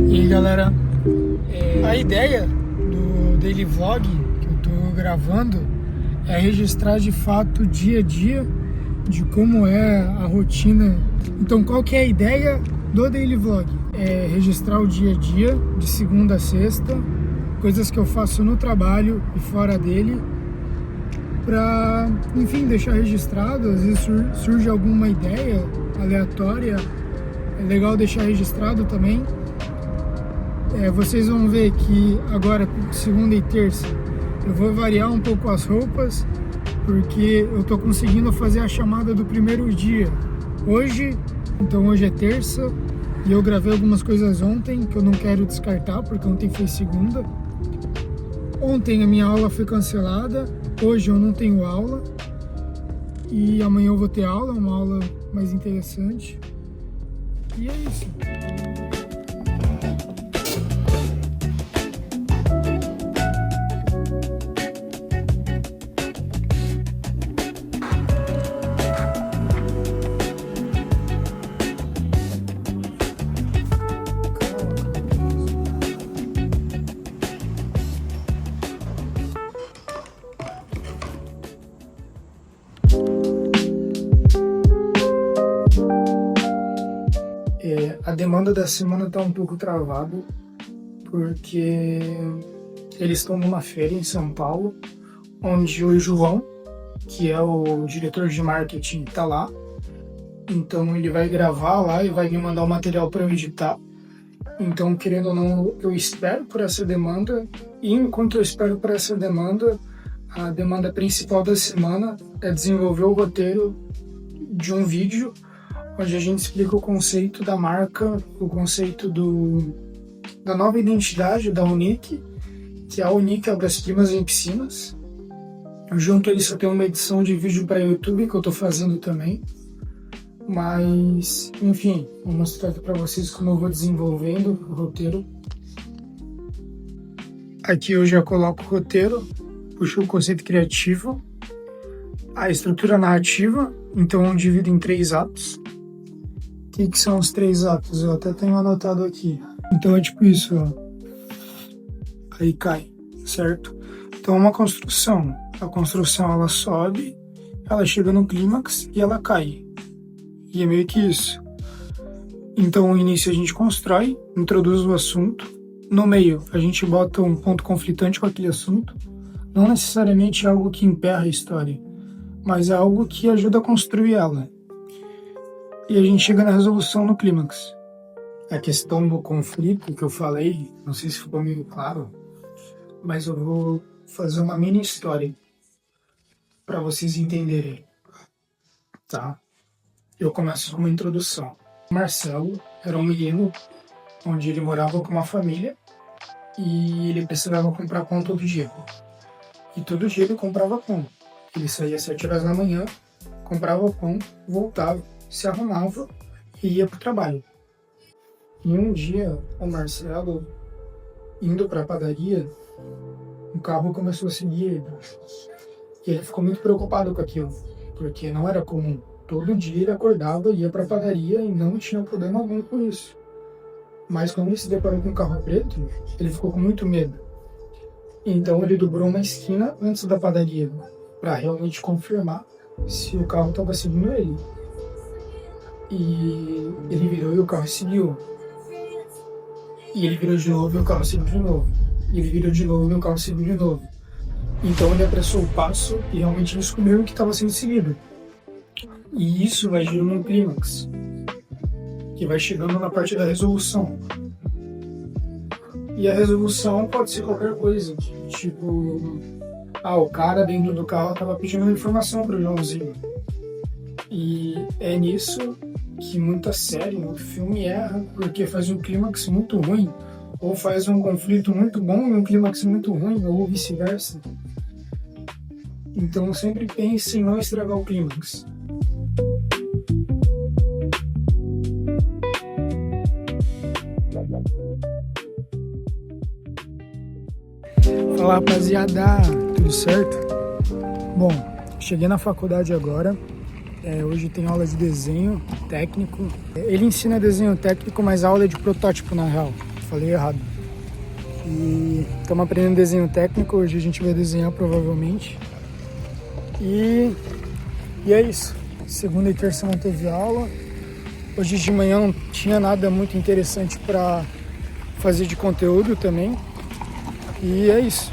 E aí galera, a ideia do Daily Vlog que eu tô gravando é registrar de fato o dia a dia de como é a rotina. Então qual que é a ideia do Daily Vlog? É registrar o dia a dia de segunda a sexta, coisas que eu faço no trabalho e fora dele, pra, enfim, deixar registrado. Às vezes surge alguma ideia aleatória, é legal deixar registrado também. Vocês vão ver que agora, segunda e terça, eu vou variar um pouco as roupas, porque eu tô conseguindo fazer a chamada do primeiro dia hoje. Então hoje é terça e eu gravei algumas coisas ontem que eu não quero descartar, porque ontem foi segunda. Ontem a minha aula foi cancelada, hoje eu não tenho aula e amanhã eu vou ter aula, uma aula mais interessante. E é isso. A demanda da semana está um pouco travada, porque eles estão numa feira em São Paulo, onde o João, que é o diretor de marketing, está lá. Então ele vai gravar lá e vai me mandar o material para eu editar. Então, querendo ou não, eu espero por essa demanda. E enquanto eu espero por essa demanda, a demanda principal da semana é desenvolver o roteiro de um vídeo onde a gente explica o conceito da marca, o conceito da nova identidade da Unique, que é a Unique Obras-Primas em Piscinas. Junto a isso eu tenho uma edição de vídeo para YouTube que eu estou fazendo também. Mas, enfim, vou mostrar aqui para vocês como eu vou desenvolvendo o roteiro. Aqui eu já coloco o roteiro, puxo o conceito criativo, a estrutura narrativa, então eu divido em 3 atos. O que são os 3 atos? Eu até tenho anotado aqui. Então é tipo isso, ó. Aí cai, certo? Então é uma construção. A construção ela sobe, ela chega no clímax e ela cai. E é meio que isso. Então, no início a gente constrói, introduz o assunto. No meio, a gente bota um ponto conflitante com aquele assunto. Não necessariamente é algo que emperra a história, mas é algo que ajuda a construir ela. E a gente chega na resolução no clímax. A questão do conflito que eu falei, não sei se ficou meio claro, mas eu vou fazer uma mini história para vocês entenderem, tá? Eu começo com uma introdução. Marcelo era um menino onde ele morava com uma família e ele precisava comprar pão todo dia. E todo dia ele comprava pão. Ele saía às 7 horas da manhã, comprava pão, voltava, se arrumava e ia para o trabalho. E um dia, o Marcelo, indo para a padaria, um carro começou a seguir ele. E ele ficou muito preocupado com aquilo, porque não era comum. Todo dia ele acordava, ia para a padaria e não tinha problema algum com isso. Mas quando ele se deparou com um carro preto, ele ficou com muito medo. Então ele dobrou uma esquina antes da padaria, para realmente confirmar se o carro estava seguindo ele. E ele virou e o carro seguiu. E ele virou de novo e o carro seguiu de novo. E ele virou de novo e o carro seguiu de novo. Então ele apressou o passo e realmente descobriu que estava sendo seguido. E isso vai gerando um clímax, que vai chegando na parte da resolução. E a resolução pode ser qualquer coisa. Tipo, o cara dentro do carro estava pedindo uma informação para o Joãozinho. E é nisso que muita série, muito filme erra, porque faz um clímax muito ruim, ou faz um conflito muito bom e um clímax muito ruim, ou vice-versa. Então sempre pense em não estragar o clímax. Fala, rapaziada, tudo certo? Bom, cheguei na faculdade agora. Hoje tem aula de desenho técnico. Ele ensina desenho técnico, mas a aula é de protótipo na real. falei errado. E estamos aprendendo desenho técnico, hoje a gente vai desenhar provavelmente. E é isso. Segunda e terça não teve aula. Hoje de manhã não tinha nada muito interessante para fazer de conteúdo também. E é isso.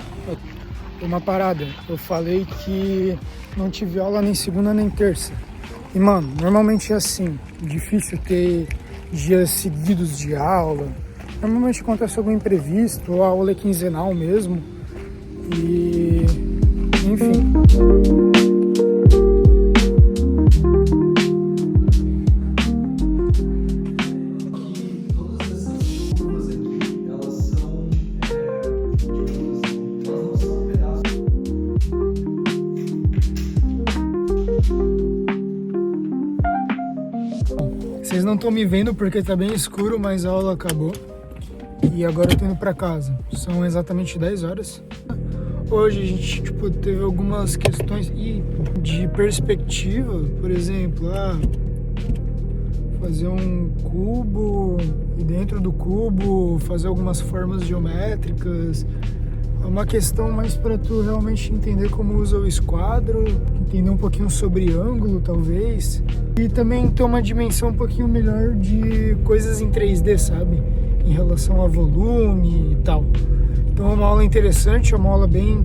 Uma parada. Eu falei que não tive aula nem segunda nem terça. E mano, normalmente é assim. Difícil ter dias seguidos de aula. Normalmente acontece algum imprevisto, ou a aula é quinzenal mesmo. E enfim. Vocês não estão me vendo porque tá bem escuro, mas a aula acabou. E agora eu tô indo pra casa. São exatamente 10 horas. Hoje a gente teve algumas questões de perspectiva. Por exemplo, fazer um cubo e dentro do cubo fazer algumas formas geométricas. É uma questão mais para tu realmente entender como usa o esquadro, entender um pouquinho sobre ângulo, talvez. E também ter uma dimensão um pouquinho melhor de coisas em 3D, sabe? Em relação a volume e tal. Então é uma aula interessante, é uma aula bem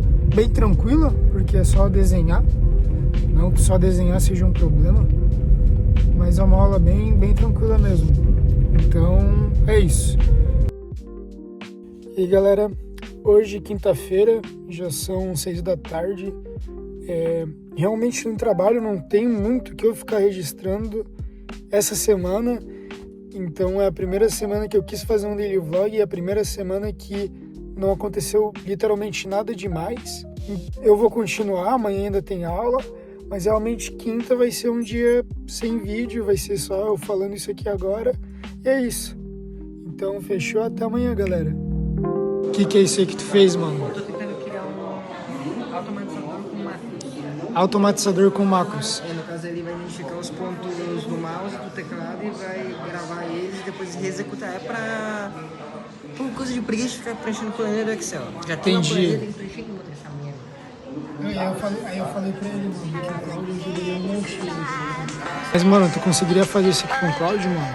tranquila, porque é só desenhar. Não que só desenhar seja um problema, mas é uma aula bem tranquila mesmo. Então é isso. E galera, hoje, quinta-feira, já são 6 da tarde. Realmente no trabalho não tem muito que eu ficar registrando essa semana. Então é a primeira semana que eu quis fazer um daily vlog e é a primeira semana que não aconteceu literalmente nada demais. Eu vou continuar, amanhã ainda tem aula, mas realmente quinta vai ser um dia sem vídeo, vai ser só eu falando isso aqui agora. E é isso. Então fechou, até amanhã, galera. O que é isso aí que tu fez, mano? Eu tô tentando criar um automatizador com macros. Automatizador com macros. No caso, ele vai identificar os pontos do mouse, do teclado e vai gravar eles e depois executar. É pra... Por coisa de preguiça ficar preenchendo planilha do Excel. Já tem uma planilha, tem que preencher que botar essa merda. Aí eu falei pra ele, mano, que o Cláudio ajudaria um monte. Mas, mano, tu conseguiria fazer isso aqui com o Cláudio, mano?